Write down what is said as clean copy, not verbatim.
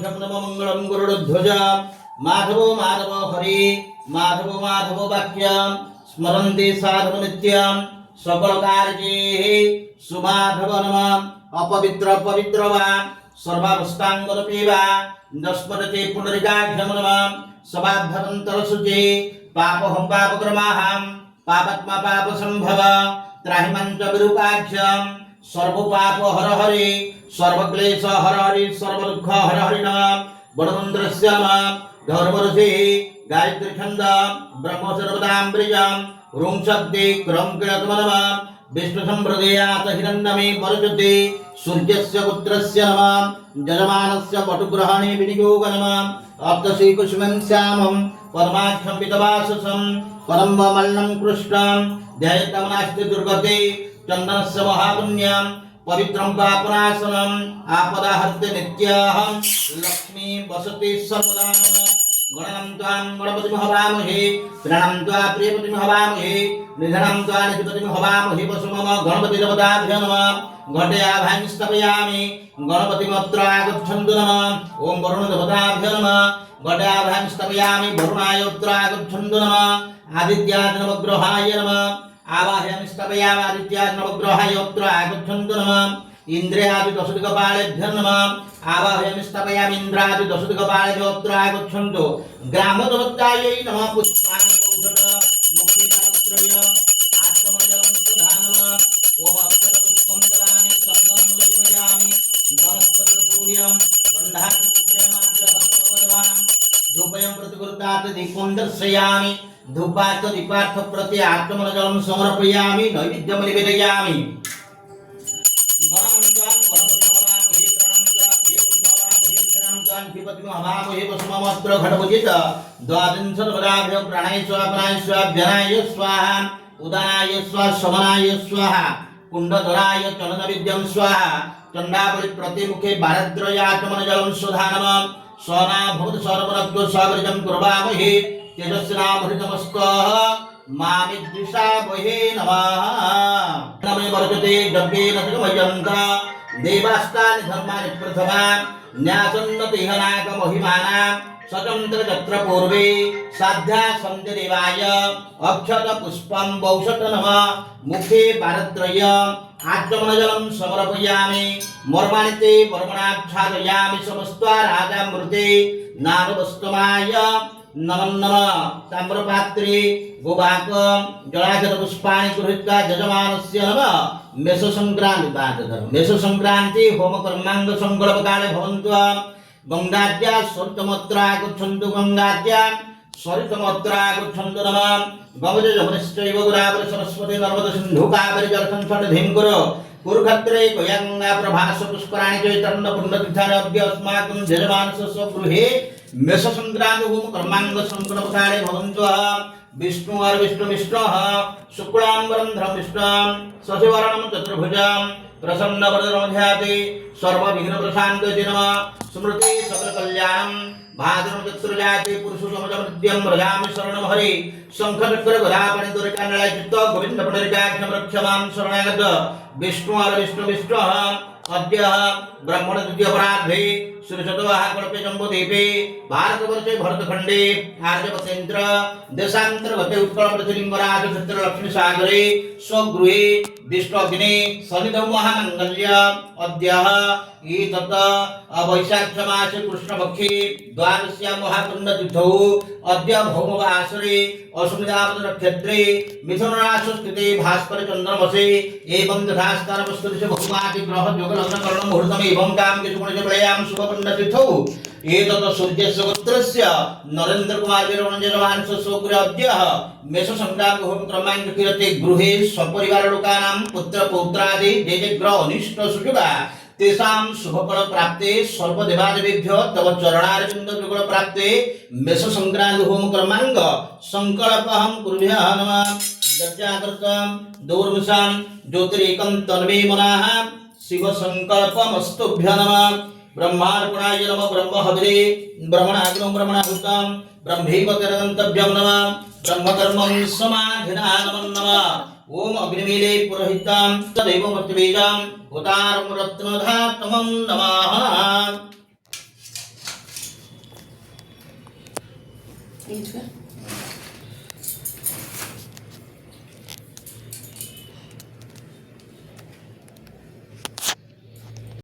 मंगलम गरुड़ध्वज माधवो माधवो हरि माधवो माधवो वाक्यम स्मरन्ति साधु नित्यम सकल कार्ये सुमाधव नमः अपवित्र पवित्रवा सर्वावस्थांगरपेवा नस्मरते पुनरिकाघ्यम नमः सबाद्धवंतर शुचि पापहं पापक्रमाहं पापात्मा पाप संभव त्राहिमंच विरूपाख्यम सर्व पाप हर हरि सर्वक्लेश हर हरि सर्व दुख हर हरि नमः बड़मंत्रस्य नमः धर्मऋषि गायत्री छंद ब्रह्म सर्वदाम्ब्रिजं ॐ शब्दे क्रम क्रम नमः विष्णु संप्रदेयात हिरण्यमे वरजते सूर्यस्य पुत्रस्य नमः जजमानस्य वटुग्रहणे विनियोग नमः अप्तश्री कुसुमं श्यामं परमाक्षं पितवाससं परं मल्लं कृष्णं ध्यायतमनास्ति दुर्गते चन्दनस्य महापुण्यं पवित्रं पापनाशनम् आपदाहर्ते नित्यहं लक्ष्मी वसति सर्वदा गणनं त्वां गणपतिं हवामहे प्रणं त्वा प्रियपतिं हवामहे निधनं त्वा निधिपतिं हवामहे वसुमम गणपतिदेवताभ्यो नमः घटे आभां स्थापयामि गणपतिमत्र आगच्छन्तु नमः ॐ वरुणदेवताभ्यो नमः घटे आभां स्थापयामि वरुणायोऽत्र आगच्छन्तु नमः आदित्याय नवग्रहाय नमः आवाहयामि स्थापयामि आदित्याय नवग्रहाय अत्र आगच्छन्तु नमः इंद्रियादि दशदिक्पालेभ्यो नमः आवाहयामि स्थापयामि इंद्रादि दशदिक्पालेभ्यो अत्र आगच्छन्तु ग्रामदेवतायै नमः पुष्पाणि औषधं मुखे दानत्रयम् आत्मजलं सुधा नमः ओम अक्षरपुष्पं ददामि सर्वं लेपयामि वनस्पतिसूर्यं बन्धात्मचित्रमात्रहस्तपरिवारं धूपयं प्रतिगुरुतात् दीपं दर्शयामि धूपात् दीपार्थ प्रति आत्मजलं समर्पयामि नैवेद्यं निवेदयामि वसुममस्त्र घटभुजित द्वादशपदाभ्यो प्राणाय स्वाहा प्राणाय स्वाहा व्यनाय स्वाहा उदानाय स्वाहा शमनाय स्वाहा कुंडधराय चलनविद्यं स्वाहा चंडावली प्रतिमुखे भारद्रयात्मनजलं सुधानम सोना भूत सर्वरत्व सागरजं कुर्वामहे तेजस्विनामृतमस्तः मामिद्विषावहे नमः नमे वर्जते जप्येन सुखमयन्त देवास्तानि धर्माणि प्रथमा न्यासन्नतिहनाक महिमाना स्वतंत्र तत्र पूर्वे साध्या सन्देवाय अक्षत पुष्पं वौषट नमः मुखे भारत्रय आत्मनजलं समर्पयामि मर्माणिते मर्मणाच्छादयामि समस्ता राजामृते नारवस्तमाय नमः नमः ताम्रपात्रे गोवाकं जलाशय पुष्पाणि गृहीत्वा यजमानस्य नमः मेष संक्रांति बाधधर्म मेष संक्रांति होम कर्मांग संकल्प काले भवन्तु गंगाद्या सरितमत्रा गच्छन्तु गंगाद्या सरितमत्रा गच्छन्तु नमः गवजे जमनिश्चैव गुरावरि सरस्वती नर्मदा सिन्धु कावेरी जलसं सन्निधिं कुरु कुरुक्षेत्रे गङ्गा प्रभास पुष्कराणि चैतन्य पुण्यतीर्थानि अद्य अस्माकं यजमानस्य स्वगृहे मेष संक्रांति होम कर्मांग संकल्प काले भवन्तु विष्णु और विष्णु विष्णुः शुक्लांबरं धरं विष्णुं शशिवर्णं चतुर्भुजं प्रसन्नवदनं ध्याति सर्वविघ्नप्रशान्तये नमः स्मृति सकलकल्याणं भाद्रपद चतुर्जाति पुरुषोत्तममध्यं व्रजामि शरणं हरि शंखचक्र गदापणि दुर्गानलय चित्त गोविंद पुनरिकाख्यं रक्षमां शरणागत विष्णु और विष्णु विष्णुः अद्य ब्राह्मण द्वितीयपरार्धे श्रीशतवाह कल्पे जम्बूद्वीपे भारतवर्षे भरतखंडे आर्यवतेन्द्र देशांतर्गते उत्कलप्रतिलिंगराज क्षेत्र लक्ष्मी सागरे स्वगृहे विष्णुअग्ने सनिधौ महामंगल्य अद्य एतत् वैशाखमासे कृष्णपक्षे द्वादश्यां महापुण्यतिथौ अद्य भौमवासरे अश्विनावत नक्षत्रे मिथुन राशि स्थिते भास्कर चंद्रमसे एवं तथास्थानवस्तुषु भौमादि ग्रह योग लग्न कर्ण मुहूर्तम एवं काम केशुगुणजपलयां शुभपुण्यतिथौ एतत् सूर्यस्य गोत्रस्य नरेन्द्र कुमार वीरवंशजमानस्य स्वगृहे अद्य मेष संक्रांति होम क्रमांक कीर्ते गृहे सपरिवार लोकानां पुत्र पौत्रादि जे जे ग्रह अनिष्ट सुजुगा तेषां शुभफल प्राप्ते सर्वदेवादेवेभ्यो तव चरणारविन्द युगल प्राप्ते मेष संक्रांति होम क्रमांक संकल्पहं कुर्भ्यः नमः यज्ञाकृतं दौर्मुषां ज्योतिरेकं तन्मे मनाः शिव संकल्पमस्तुभ्यः नमः ब्रह्मार्पणाय नमः ब्रह्महविरे ब्रह्मणाग्नौ ब्रह्मणाहुतं ब्रह्मैवतरगन्तव्यं नमः ब्रह्मकर्मं समाधिना नमः ओम अग्निमीले पुरोहितं तदैव मृत्युबीजं उतारं रत्नधातमं नमः। ఇంకా